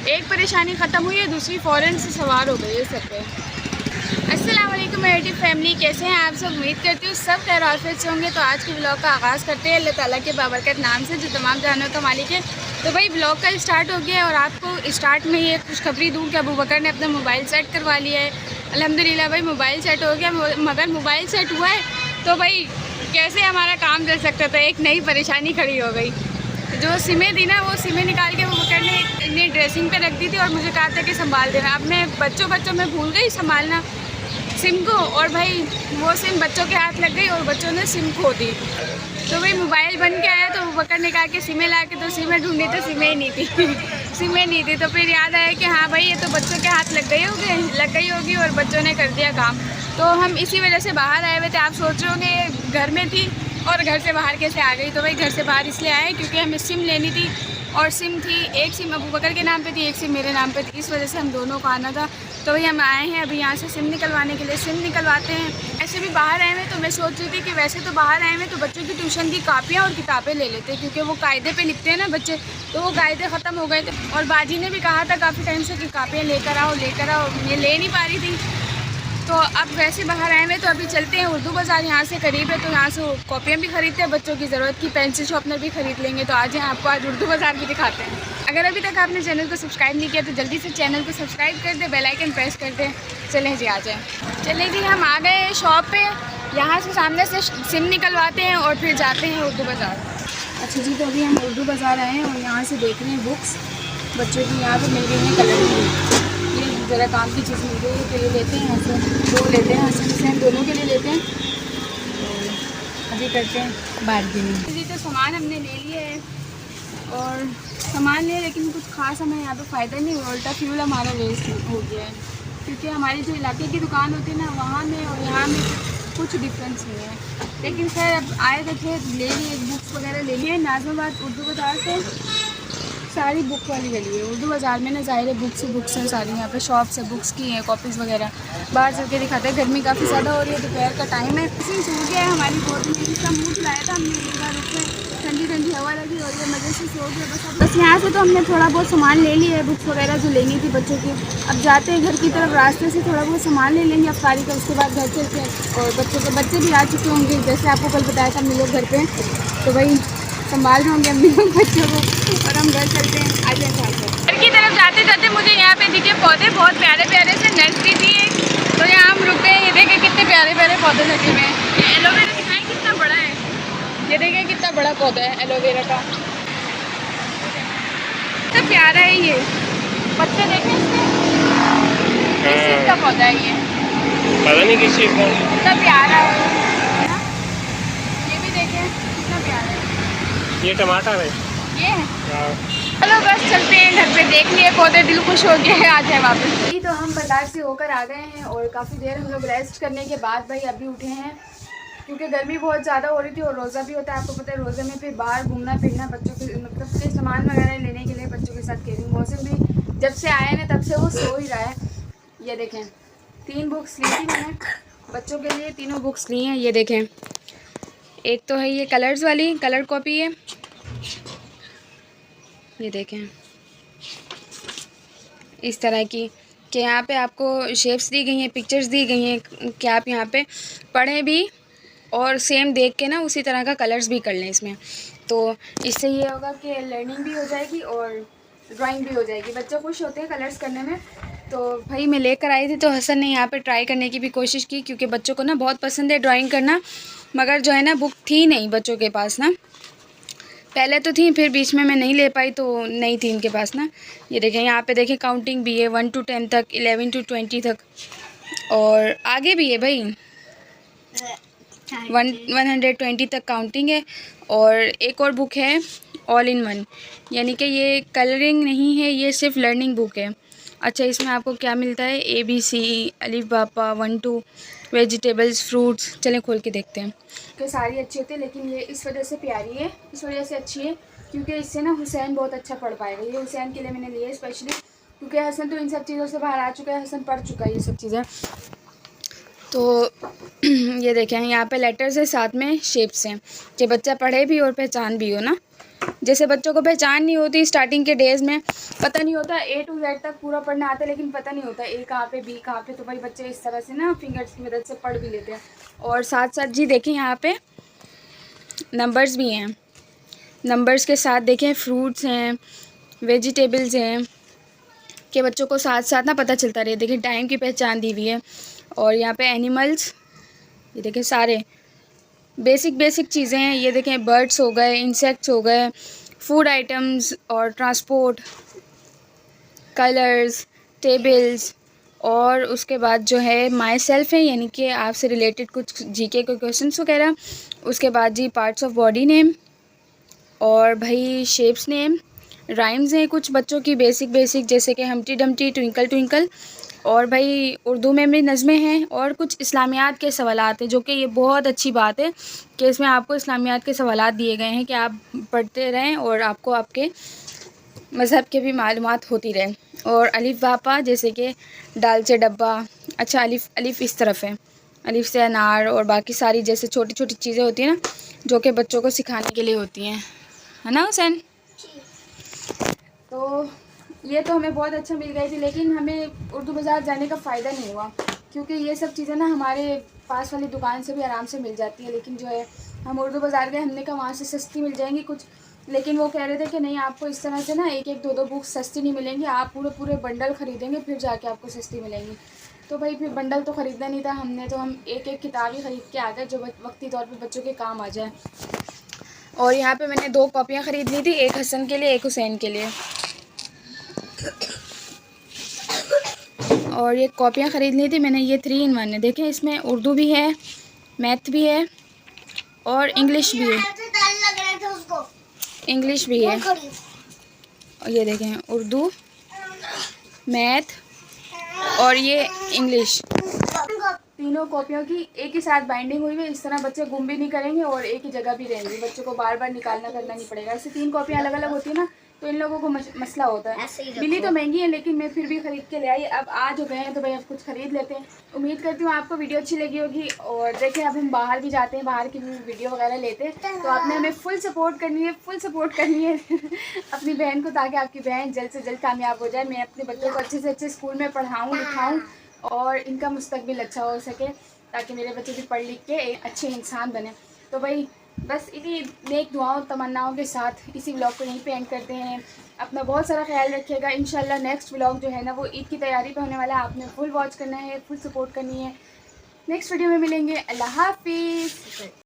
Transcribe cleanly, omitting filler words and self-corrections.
एक परेशानी ख़त्म हुई है, दूसरी फ़ौरन से सवार हो गई है सब पे। अस्सलाम वालेकुम मेरी यूट्यूब फैमिली, कैसे हैं आप सब? उम्मीद करती हूँ सब खैर आफियत से होंगे। तो आज के ब्लॉग का आगाज़ करते हैं अल्लाह ताला के बाबरकत नाम से जो तमाम जानवर का मालिक है। तो भाई ब्लॉग का स्टार्ट हो गया है और आपको स्टार्ट में ये खुशखबरी दूँ कि अबू बकर ने अपना मोबाइल सेट करवा लिया है। अल्हम्दुलिल्लाह भाई मोबाइल सेट हो गया, मगर मोबाइल सेट हुआ है तो भाई कैसे हमारा काम चल सकता था, एक नई परेशानी खड़ी हो गई। जो सिमें थी ना, वो सिमें निकाल के वो बकर ने ड्रेसिंग पे रख दी थी और मुझे कहा था कि संभाल देना। अब मैं बच्चों में भूल गई संभालना सिम को, और भाई वो सिम बच्चों के हाथ लग गई और बच्चों ने सिम खो दी। तो भाई मोबाइल बन के आया तो बकर ने कहा कि सिमें ला के, तो सिमें ढूंढी तो सिमें ही नहीं थी सिमें नहीं थी। तो फिर याद आया कि हाँ भाई ये तो बच्चों के हाथ लग गई होगी और बच्चों ने कर दिया काम। तो हम इसी वजह से बाहर आए हुए थे। आप सोच रहे होंगे घर में थी और घर से बाहर कैसे आ गई। तो भाई घर से बाहर इसलिए आए क्योंकि हमें सिम लेनी थी, और सिम थी एक सिम अबू बकर के नाम पे थी, एक सिम मेरे नाम पे थी, इस वजह से हम दोनों को आना था। तो भाई हम आए हैं अभी यहाँ से सिम निकलवाने के लिए, सिम निकलवाते हैं। ऐसे भी बाहर आए हुए तो मैं सोच रही थी कि वैसे तो बाहर आए हुए तो बच्चों की ट्यूशन की कापियाँ और किताबें ले लेते, क्योंकि वो कायदे पे लिखते हैं ना बच्चे, तो वो कायदे ख़त्म हो गए थे। और बाजी ने भी कहा था काफ़ी टाइम से कि कापियाँ लेकर आओ, मैं ले नहीं पा रही थी। तो अब वैसे बाहर आए हुए तो अभी चलते हैं उर्दू बाज़ार, यहाँ से करीब है, तो यहाँ से कॉपियाँ भी ख़रीदते हैं, बच्चों की ज़रूरत की पेंसिल शॉर्पनर भी ख़रीद लेंगे। तो आज यहाँ आपको आज उर्दू बाज़ार भी दिखाते हैं। अगर अभी तक आपने चैनल को सब्सक्राइब नहीं किया तो जल्दी से चैनल को सब्सक्राइब कर दे, बेल आइकन प्रेस कर दे। चलें जी, आ जाएँ। चलें जी, हम आ गए हैं शॉप पे। यहाँ से सामने से सिम निकलवाते हैं और फिर जाते हैं उर्दू बाज़ार। अच्छा जी, तो अभी हम उर्दू बाज़ार आए हैं और यहाँ से देख रहे हैं बुक्स बच्चों की यहाँ पर मिल रही हैं, कलर की। ये ज़रा काम की चीज़ मिल गई है तो ये लेते हैं, यहाँ से दो लेते हैं, से हम दोनों के लिए लेते हैं। तो अभी करते हैं बार्गेनिंग जी। तो सामान हमने ले लिया है और सामान लिया, लेकिन कुछ खास हमें यहाँ पे फ़ायदा नहीं हुआ, उल्टा फ्यूल हमारा वेस्ट हो गया है। क्योंकि हमारी जो इलाके की दुकान होती है ना, वहाँ में और यहाँ में कुछ डिफरेंस नहीं है। लेकिन खैर अब आए थे ले लिए, बुक्स वगैरह ले लिए। नाज़िमाबाद उर्दू बाज़ार से सारी बुक वाली गली है। उर्दू बाज़ार में ना ज़ाहिर है बुक्स हैं सारी, यहाँ पे शॉप्स है, बुक्स की हैं, कॉपीज़ वगैरह। बाहर चल के दिखाते हैं, गर्मी काफ़ी ज़्यादा हो रही है, दोपहर का टाइम है। इसी सो गया है हमारी गोद में, इसका मुँह चलाया था हमने, एक बार रुक में ठंडी ठंडी हवा लगी और ये मज़े से सो गया। बस यहाँ से तो हमने थोड़ा बहुत सामान ले लिया है, बुक्स वगैरह जो लेनी थी बच्चों की। अब जाते हैं घर की तरफ, रास्ते से थोड़ा बहुत सामान ले लेंगे अफ्तारी का, उसके बाद घर चलते हैं। और बच्चे भी आ चुके होंगे, जैसे आपको कल बताया था हम लोग घर पे, तो भाई संभाल रहे होंगे हम लोग बच्चों को, और हम घर चलते हैं। आ जाए घर की तरफ जाते जाते मुझे यहाँ पे दिखे पौधे बहुत प्यारे प्यारे से, नर्सरी थी एक, तो यहाँ हम रुके हैं। ये देखें कितने प्यारे प्यारे पौधे लगे हुए हैं। ये एलोवेरा दिखाएं कितना बड़ा है, ये देखें कितना बड़ा पौधा है एलोवेरा का, कितना प्यारा है। ये पत्ते देखें इसके, किस चीज़ का पौधा है ये, पता नहीं किस चीज़ का, कितना प्यारा है। ये भी देखें कितना प्यारा है, ये टमाटर है ये। चलो बस चलते हैं घर पे, देख लिए पौधे, दिल खुश हो गया है, आ जाए वापस। तो हम बाजार से होकर आ गए हैं और काफ़ी देर हम लोग रेस्ट करने के बाद भाई अभी उठे हैं, क्योंकि गर्मी बहुत ज़्यादा हो रही थी और रोज़ा भी होता है, आपको पता है। रोज़े में फिर बाहर घूमना फिरना, बच्चों के मतलब के सामान वगैरह लेने के लिए बच्चों के साथ खेलूँ। मौसम भी जब से आए ना तब से वो सो ही रहा है। ये देखें 3 बुक्स ली थी मैंने बच्चों के लिए, तीनों बुक्स ली हैं। ये देखें, एक तो है ये कलर्स वाली कलर कॉपी है, ये देखें इस तरह की, कि यहाँ पे आपको शेप्स दी गई हैं, पिक्चर्स दी गई हैं कि आप यहाँ पे पढ़ें भी और सेम देख के ना उसी तरह का कलर्स भी कर लें इसमें। तो इससे ये होगा कि लर्निंग भी हो जाएगी और ड्राइंग भी हो जाएगी। बच्चे खुश होते हैं कलर्स करने में। तो भाई मैं लेकर आई थी तो हसन ने यहाँ पे ट्राई करने की भी कोशिश की, क्योंकि बच्चों को ना बहुत पसंद है ड्राइंग करना, मगर जो है ना बुक थी नहीं बच्चों के पास ना। पहले तो थी, फिर बीच में मैं नहीं ले पाई तो नहीं थी इनके पास ना। ये देखें यहाँ पे देखें काउंटिंग भी है 1 to 10 तक, 11 to 20 तक, और आगे भी है भाई 120 तक काउंटिंग है। और एक और बुक है ऑल इन वन, यानी कि ये कलरिंग नहीं है, ये सिर्फ लर्निंग बुक है। अच्छा, इसमें आपको क्या मिलता है, ABC, अलिफ बापा 1 2, वेजिटेबल्स, फ्रूट्स। चलें खोल के देखते हैं। कि सारी अच्छी होती है, लेकिन ये इस वजह से प्यारी है, इस वजह से अच्छी है क्योंकि इससे ना हुसैन बहुत अच्छा पढ़ पाएगा। ये हुसैन के लिए मैंने लिया है स्पेशली, क्योंकि हसन तो इन सब चीज़ों से बाहर आ चुका है, हसन पढ़ चुका है ये सब चीज़ें। तो ये देखें यहाँ पे लेटर्स है, साथ में शेप्स हैं कि बच्चा पढ़े भी और पहचान भी हो ना। जैसे बच्चों को पहचान नहीं होती स्टार्टिंग के डेज़ में, पता नहीं होता A to Z तक पूरा पढ़ना आता है, लेकिन पता नहीं होता A कहाँ पे B कहाँ पे, तो भाई बच्चे इस तरह से ना फिंगर्स की मदद से पढ़ भी लेते हैं। और साथ साथ जी देखें यहाँ पे नंबर्स भी हैं, नंबर्स के साथ देखें फ्रूट्स हैं, वेजिटेबल्स हैं, कि बच्चों को साथ साथ ना पता चलता रहे। देखिए टाइम की पहचान दी हुई है। और यहाँ पे एनिमल्स, ये देखें सारे बेसिक चीज़ें हैं। ये देखें बर्ड्स हो गए, इंसेक्ट्स हो गए, फूड आइटम्स और ट्रांसपोर्ट, कलर्स, टेबल्स, और उसके बाद जो है माई सेल्फ है, यानी कि आपसे रिलेटेड कुछ जीके के क्वेश्चंस वगैरह। उसके बाद जी पार्ट्स ऑफ बॉडी नेम, और भाई शेप्स नेम, राइम्स हैं कुछ बच्चों की बेसिक जैसे कि हमटी डमटी, ट्विंकल ट्विंकल। और भाई उर्दू में भी नज़में हैं, और कुछ इस्लामियात के सवालात हैं, जो कि ये बहुत अच्छी बात है कि इसमें आपको इस्लामियात के सवालात दिए गए हैं कि आप पढ़ते रहें और आपको आपके मज़हब के भी मालूमात होती रहें। और अलिफ बापा, जैसे कि दाल से डब्बा, अच्छा अलिफ इस तरफ है, अलिफ से अनार, और बाकी सारी जैसे छोटी छोटी चीज़ें होती हैं ना, जो कि बच्चों को सिखाने के लिए होती हैं, है ना हुसैन? तो ये तो हमें बहुत अच्छा मिल गई थी, लेकिन हमें उर्दू बाज़ार जाने का फ़ायदा नहीं हुआ, क्योंकि ये सब चीज़ें ना हमारे पास वाली दुकान से भी आराम से मिल जाती है। लेकिन जो है हम उर्दू बाज़ार गए, हमने कहा वहाँ से सस्ती मिल जाएंगी कुछ, लेकिन वो कह रहे थे कि नहीं, आपको इस तरह से ना एक एक दो बुक सस्ती नहीं मिलेंगी, आप पूरे बंडल ख़रीदेंगे फिर जाके आपको सस्ती मिलेंगी। तो भाई फिर बंडल तो ख़रीदना नहीं था हमने, तो हम एक एक किताब ही ख़रीद के आ गए जो वक्ती तौर पर बच्चों के काम आ जाए। और यहाँ पे मैंने 2 कॉपियाँ ख़रीद ली थी, एक हसन के लिए, एक हुसैन के लिए। और ये कॉपियाँ ख़रीद ली थी मैंने, ये 3 in 1 है। देखें इसमें उर्दू भी है, मैथ भी है, और इंग्लिश भी है, इंग्लिश भी है। और ये देखें उर्दू, मैथ और ये इंग्लिश, तीनों कॉपियों की एक ही साथ बाइंडिंग हुई है। इस तरह बच्चे गुम भी नहीं करेंगे और एक ही जगह भी रहेंगे, बच्चों को बार बार निकालना करना नहीं पड़ेगा। ऐसे 3 कॉपियाँ अलग अलग होती है ना, तो इन लोगों को मसला होता है। मिली तो महंगी है, लेकिन मैं फिर भी ख़रीद के ले आई। अब आ जो गए हैं तो भाई अब कुछ ख़रीद लेते हैं। उम्मीद करती हूँ आपको वीडियो अच्छी लगी होगी। और देखें अब हम बाहर भी जाते हैं, बाहर की भी वीडियो वगैरह लेते हैं, तो आपने हमें फुल सपोर्ट करनी है अपनी बहन को, ताकि आपकी बहन जल्द से जल्द कामयाब हो जाए। मैं अपने बच्चों को अच्छे से अच्छे स्कूल में पढ़ाऊँ लिखाऊँ और इनका मुस्तकबिल अच्छा हो सके, ताकि मेरे बच्चे भी पढ़ लिख के एक अच्छे इंसान बने। तो भाई बस इन्हीं नेक दुआओं तमन्नाओं के साथ इसी व्लॉग को यहीं पे एंड करते हैं। अपना बहुत सारा ख्याल रखिएगा। इंशाल्लाह नेक्स्ट व्लॉग जो है ना वो ईद की तैयारी पे होने वाला है, आपने फुल वॉच करना है, फुल सपोर्ट करनी है। नेक्स्ट वीडियो में मिलेंगे। अल्लाह हाफिज़।